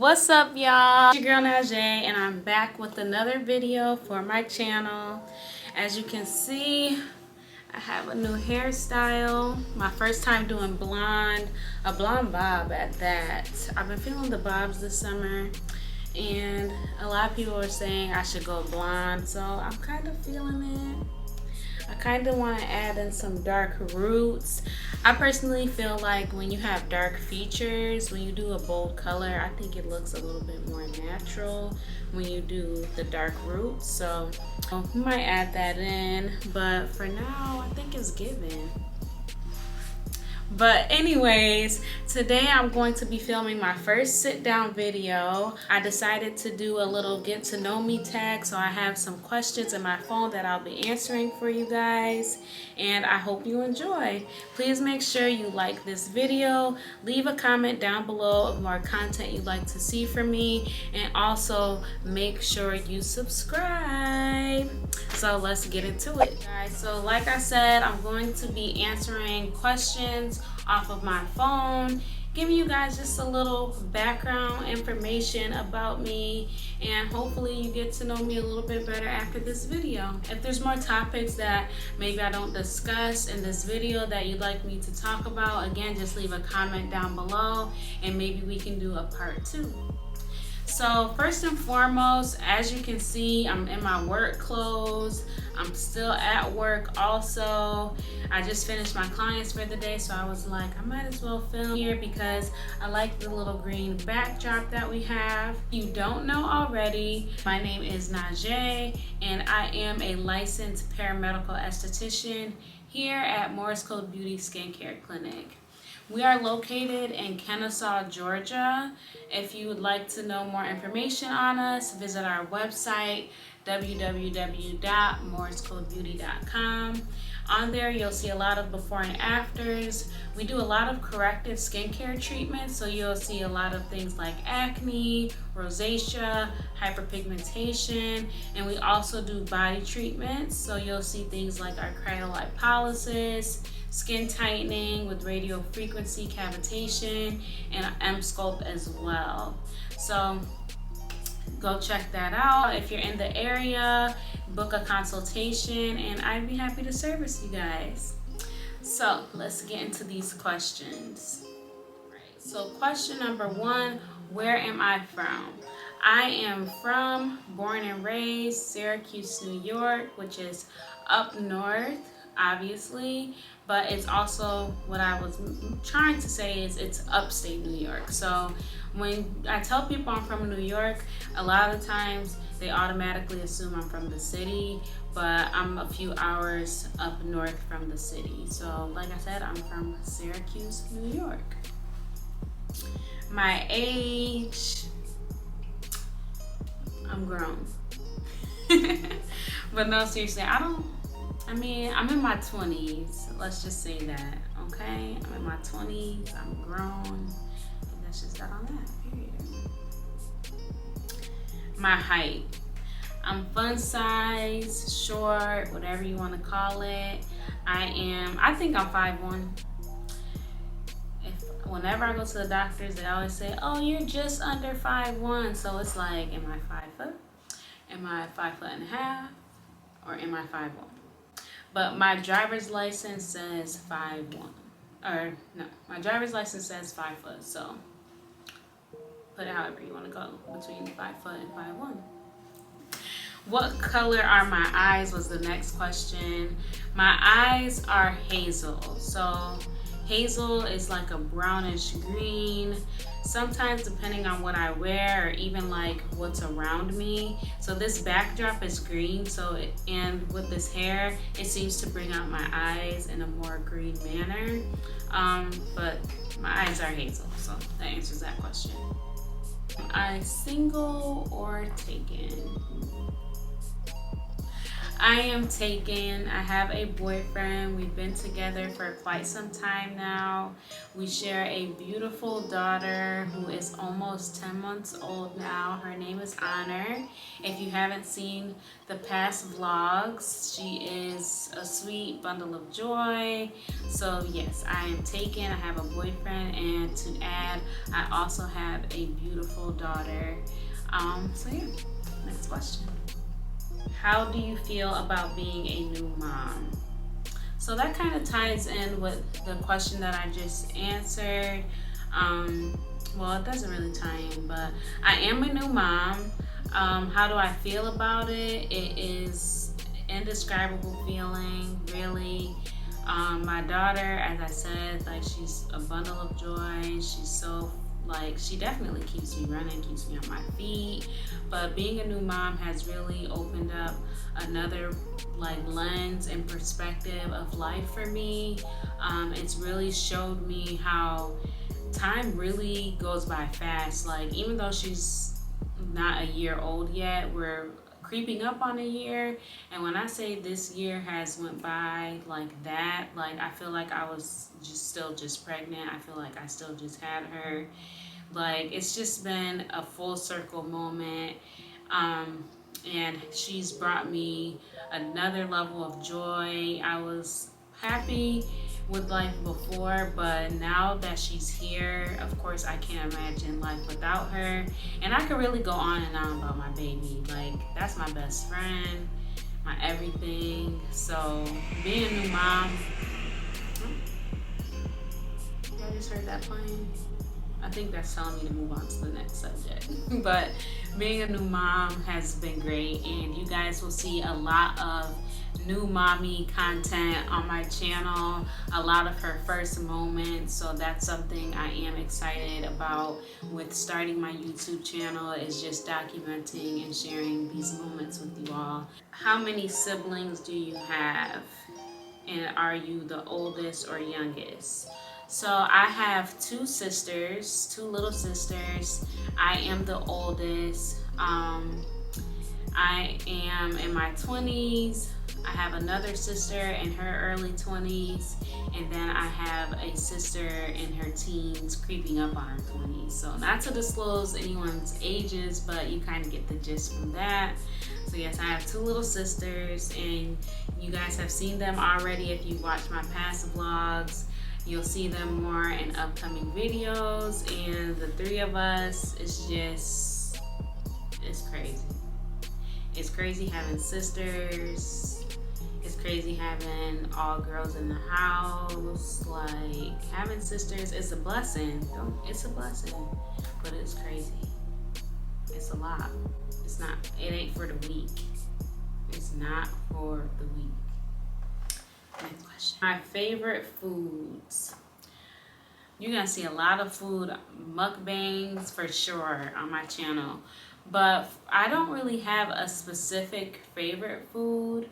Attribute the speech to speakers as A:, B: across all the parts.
A: What's up, y'all? It's your girl Najee, and I'm back with another video for my channel. As you can see, I have a new hairstyle. My first time doing blonde, a blonde bob at that. I've been feeling the bobs this summer, and a lot of people are saying I should go blonde, so I'm kind of feeling it. I kind of want to add in some dark roots. I personally feel like when you have dark features, when you do a bold color, I think it looks a little bit more natural when you do the dark roots. So we might add that in, but for now, I think it's given. But anyways, today I'm going to be filming my first sit down video. I decided to do a little get to know me tag, so I have some questions in my phone that I'll be answering for you guys, and I hope you enjoy. Please make sure you like this video, leave a comment down below of more content you'd like to see from me, and also make sure you subscribe. So let's get into it, guys. So like I said, I'm going to be answering questions off of my phone, giving you guys just a little background information about me, and hopefully you get to know me a little bit better after this video. If there's more topics that maybe I don't discuss in this video that you'd like me to talk about, again, just leave a comment down below and maybe we can do a part 2. So first and foremost, as you can see, I'm in my work clothes. I'm still at work also. I just finished my clients for the day, so I was like, I might as well film here because I like the little green backdrop that we have. If you don't know already, my name is Najee, and I am a licensed paramedical esthetician here at Morris Code Beauty Skincare Clinic. We are located in Kennesaw, Georgia. If you would like to know more information on us, visit our website, www.morriscodebeauty.com. On there, you'll see a lot of before and afters. We do a lot of corrective skincare treatments, so you'll see a lot of things like acne, rosacea, hyperpigmentation, and we also do body treatments, so you'll see things like our cryolipolysis, skin tightening with radio frequency cavitation, and Emsculpt as well. So go check that out. If you're in the area, book a consultation and I'd be happy to service you guys. So let's get into these questions. So question number 1, where am I from? I am born and raised Syracuse, New York, which is up north, obviously, but it's also, what I was trying to say is it's upstate New York. So when I tell people I'm from New York, a lot of times they automatically assume I'm from the city, but I'm a few hours up north from the city. So like I said, I'm from Syracuse, New York. My age, I'm grown. But no, seriously, I'm in my 20s. Let's just say that, okay? I'm in my 20s, I'm grown, and that's just that on that, period. My height, I'm fun size, short, whatever you want to call it. I think I'm 5'1". Whenever I go to the doctors, they always say, oh, you're just under 5'1". So it's like, am I 5 foot? Am I 5 foot and a half? Or am I 5'1"? But my driver's license says 5'1". Or no, my driver's license says 5 foot. So put it however you want to go, between 5 foot and 5'1". What color are my eyes was the next question. My eyes are hazel. So hazel is like a brownish green, sometimes depending on what I wear or even like what's around me. So this backdrop is green, and with this hair, it seems to bring out my eyes in a more green manner. But my eyes are hazel, so that answers that question. Am I single or taken? I am taken. I have a boyfriend. We've been together for quite some time now. We share a beautiful daughter who is almost 10 months old now. Her name is Honor. If you haven't seen the past vlogs, she is a sweet bundle of joy. So yes, I am taken. I have a boyfriend, and to add, I also have a beautiful daughter. So yeah, next question. How do you feel about being a new mom? So that kind of ties in with the question that I just answered. Well, it doesn't really tie in, but I am a new mom. How do I feel about it? It is indescribable feeling, really. My daughter, as I said, like, she's a bundle of joy. She's so, like, she definitely keeps me running, keeps me on my feet. But being a new mom has really opened up another, like, lens and perspective of life for me. It's really showed me how time really goes by fast. Like, even though she's not a year old yet, we're creeping up on a year. And when I say this year has went by like that, like, I feel like I was still pregnant. I feel like I still just had her. Like, it's just been a full circle moment. And she's brought me another level of joy. I was happy with life before, but now that she's here, of course, I can't imagine life without her. And I could really go on and on about my baby. Like, that's my best friend, my everything. So being a new mom, I just heard that playing. I think that's telling me to move on to the next subject. But being a new mom has been great, and you guys will see a lot of new mommy content on my channel, a lot of her first moments. So that's something I am excited about with starting my YouTube channel, is just documenting and sharing these moments with you all. How many siblings do you have? And are you the oldest or youngest? So I have two sisters, two little sisters. I am the oldest. I am in my 20s. I have another sister in her early 20s, and then I have a sister in her teens, creeping up on her 20s. So not to disclose anyone's ages, but you kind of get the gist from that. So yes, I have two little sisters, and you guys have seen them already if you watched my past vlogs. You'll see them more in upcoming videos, and the three of us is just, it's crazy. It's crazy having sisters. It's crazy having all girls in the house. Like, having sisters is a blessing. It's a blessing, but it's crazy. It's a lot. It ain't for the weak. It's not for the weak. Next question. My favorite foods. You're gonna see a lot of food mukbangs for sure on my channel, but I don't really have a specific favorite food.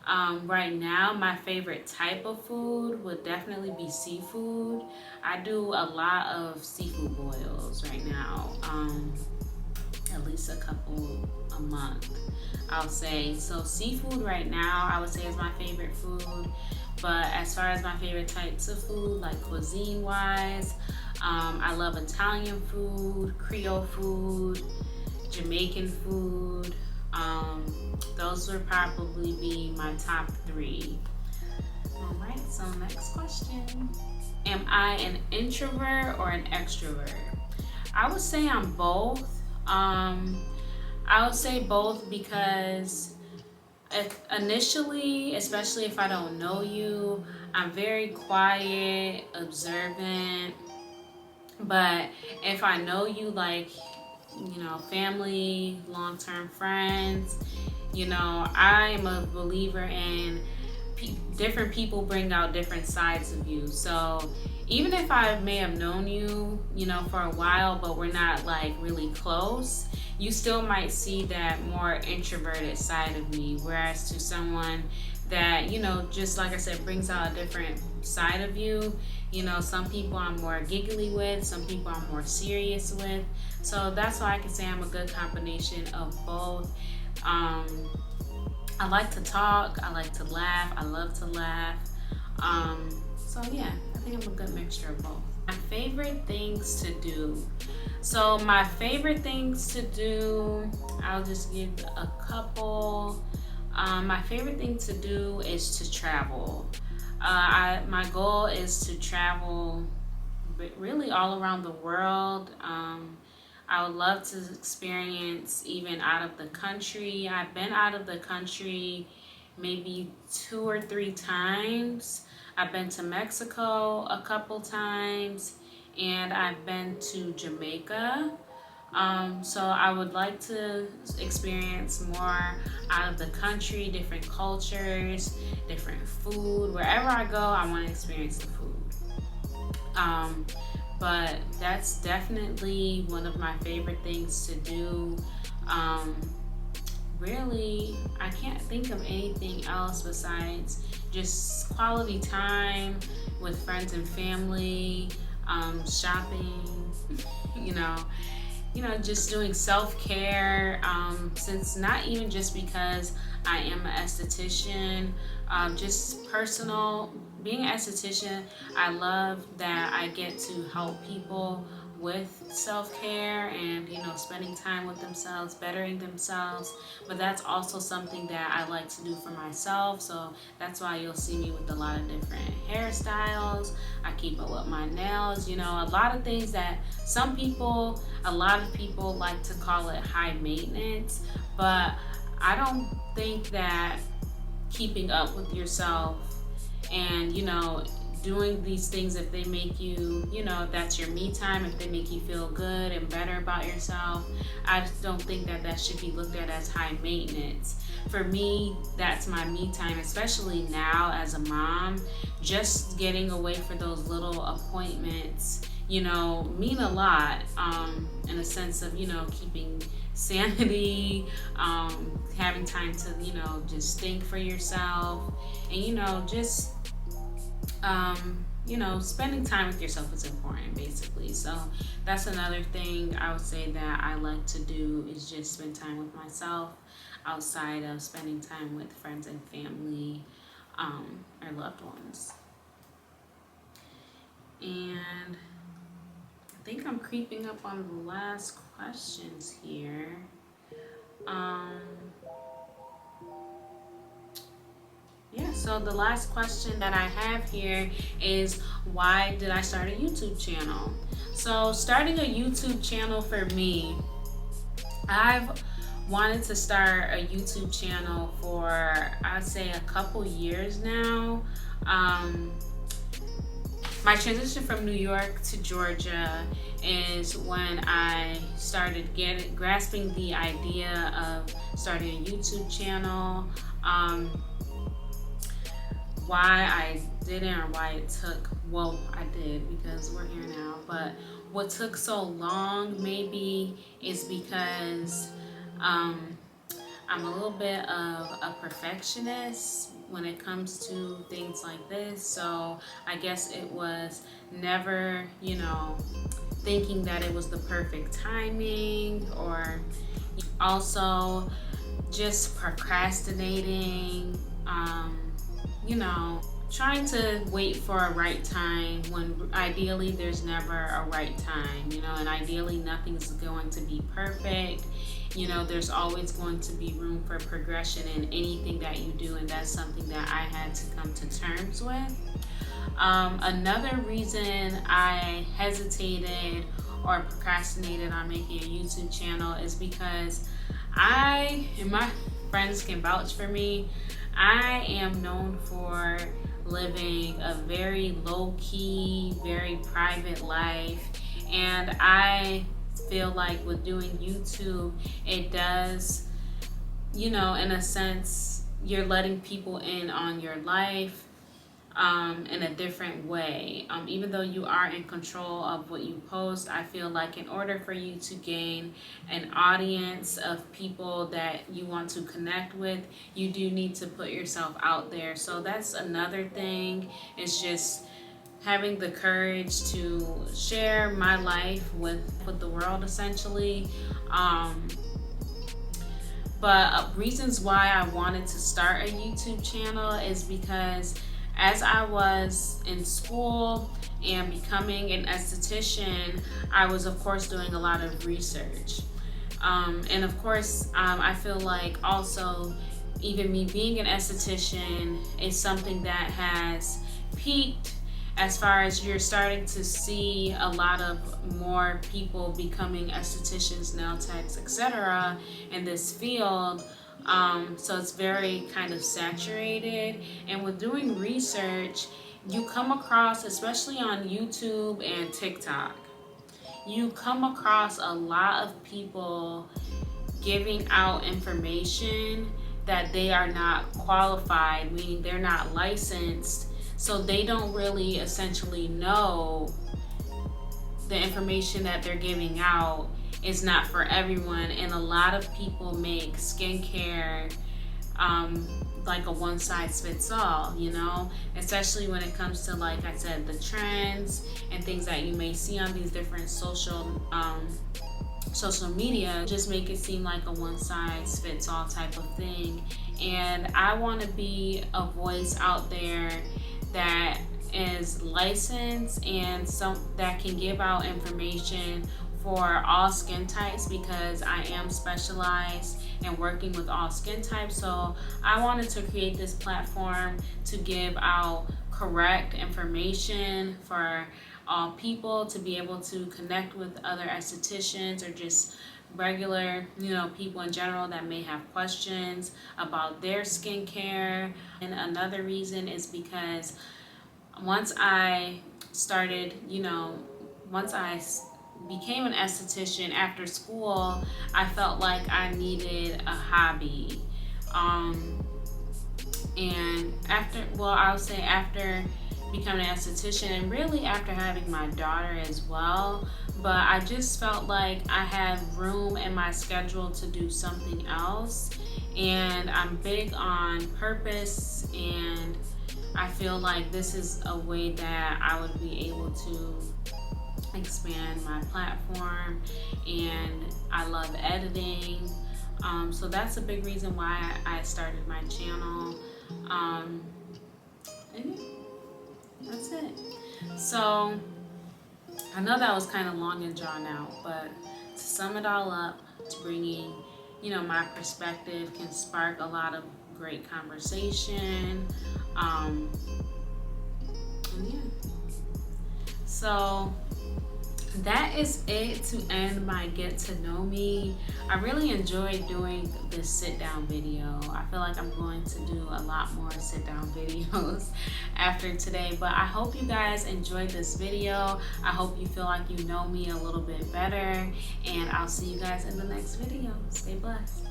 A: Right now, my favorite type of food would definitely be seafood. I do a lot of seafood boils right now, at least a couple a month, I'll say. So seafood right now, I would say, is my favorite food. But as far as my favorite types of food, like cuisine wise, I love Italian food, Creole food, Jamaican food. Those would probably be my top three. All right, so next question. Am I an introvert or an extrovert? I would say I'm both. I would say both because initially, especially if I don't know you, I'm very quiet, observant. But if I know you, like, you know, family, long-term friends, you know, I'm a believer in different people bring out different sides of you. So even if I may have known you, you know, for a while, but we're not like really close, you still might see that more introverted side of me. Whereas to someone that, you know, just like I said, brings out a different side of you. You know, some people I'm more giggly with, some people I'm more serious with. So that's why I can say I'm a good combination of both. I like to talk, I like to laugh, I love to laugh. So yeah, I think I'm a good mixture of both. My favorite things to do. So my favorite things to do, I'll just give a couple. My favorite thing to do is to travel. My goal is to travel really all around the world. I would love to experience even out of the country. I've been out of the country maybe 2 or 3 times. I've been to Mexico a couple times, and I've been to Jamaica. So I would like to experience more out of the country, different cultures, different food. Wherever I go, I want to experience the food. But that's definitely one of my favorite things to do. Really, I can't think of anything else besides just quality time with friends and family, shopping, you know, just doing self-care, since not even just because I am an esthetician, just personal, being an esthetician, I love that I get to help people with self-care and spending time with themselves, bettering themselves. But that's also something that I like to do for myself, so that's why you'll see me with a lot of different hairstyles. I keep up with my nails, a lot of things that a lot of people like to call it high maintenance, but I don't think that keeping up with yourself and doing these things, if they make you, if that's your me time, if they make you feel good and better about yourself, I just don't think that that should be looked at as high maintenance. For me, that's my me time, especially now as a mom. Just getting away for those little appointments, mean a lot, in a sense of, keeping sanity, having time to, just think for yourself, and, just spending time with yourself is important, basically. So that's another thing I would say that I like to do, is just spend time with myself outside of spending time with friends and family, or loved ones. And I think I'm creeping up on the last questions here. Yeah, so the last question that I have here is, why did I start a YouTube channel? So starting a YouTube channel for me, I've wanted to start a YouTube channel for, I'd say, a couple years now. My transition from New York to Georgia is when I started grasping the idea of starting a YouTube channel. Why I didn't, or why it took, well, I did because we're here now, but what took so long maybe is because I'm a little bit of a perfectionist when it comes to things like this. So I guess it was never, thinking that it was the perfect timing, or also just procrastinating, trying to wait for a right time when ideally there's never a right time, and ideally nothing's going to be perfect. There's always going to be room for progression in anything that you do, and that's something that I had to come to terms with. Another reason I hesitated or procrastinated on making a YouTube channel is because and my friends can vouch for me, I am known for living a very low-key, very private life, and I feel like with doing YouTube, it does, in a sense, you're letting people in on your life in a different way. Even though you are in control of what you post, I feel like in order for you to gain an audience of people that you want to connect with, you do need to put yourself out there. So that's another thing. It's just having the courage to share my life with the world, essentially. But reasons why I wanted to start a YouTube channel is because as I was in school and becoming an esthetician, I was of course doing a lot of research. And of course, I feel like also even me being an esthetician is something that has peaked as far as you're starting to see a lot of more people becoming estheticians, nail techs, etc. in this field. So it's very kind of saturated. And with doing research, you come across, especially on YouTube and TikTok, you come across a lot of people giving out information that they are not qualified, meaning they're not licensed, so they don't really essentially know the information that they're giving out is not for everyone. And a lot of people make skincare like a one-size-fits-all, you know, especially when it comes to, like I said, the trends and things that you may see on these different social media. Just make it seem like a one-size-fits-all type of thing. And I want to be a voice out there that is licensed and some that can give out information for all skin types, because I am specialized in working with all skin types. So I wanted to create this platform to give out correct information for all people, to be able to connect with other estheticians or just regular, you know, people in general that may have questions about their skincare. And another reason is because once I started, once I became an esthetician after school, I felt like I needed a hobby. And after becoming an esthetician, and really after having my daughter as well, but I just felt like I had room in my schedule to do something else. And I'm big on purpose, and I feel like this is a way that I would be able to expand my platform, and I love editing. So that's a big reason why I started my channel. And that's it. So I know that was kind of long and drawn out, but to sum it all up, to bringing, my perspective can spark a lot of great conversation. And yeah. So that is it to end my get to know me. I really enjoyed doing this sit down video. I feel like I'm going to do a lot more sit down videos after today, but I hope you guys enjoyed this video. I hope you feel like you know me a little bit better, and I'll see you guys in the next video. Stay blessed.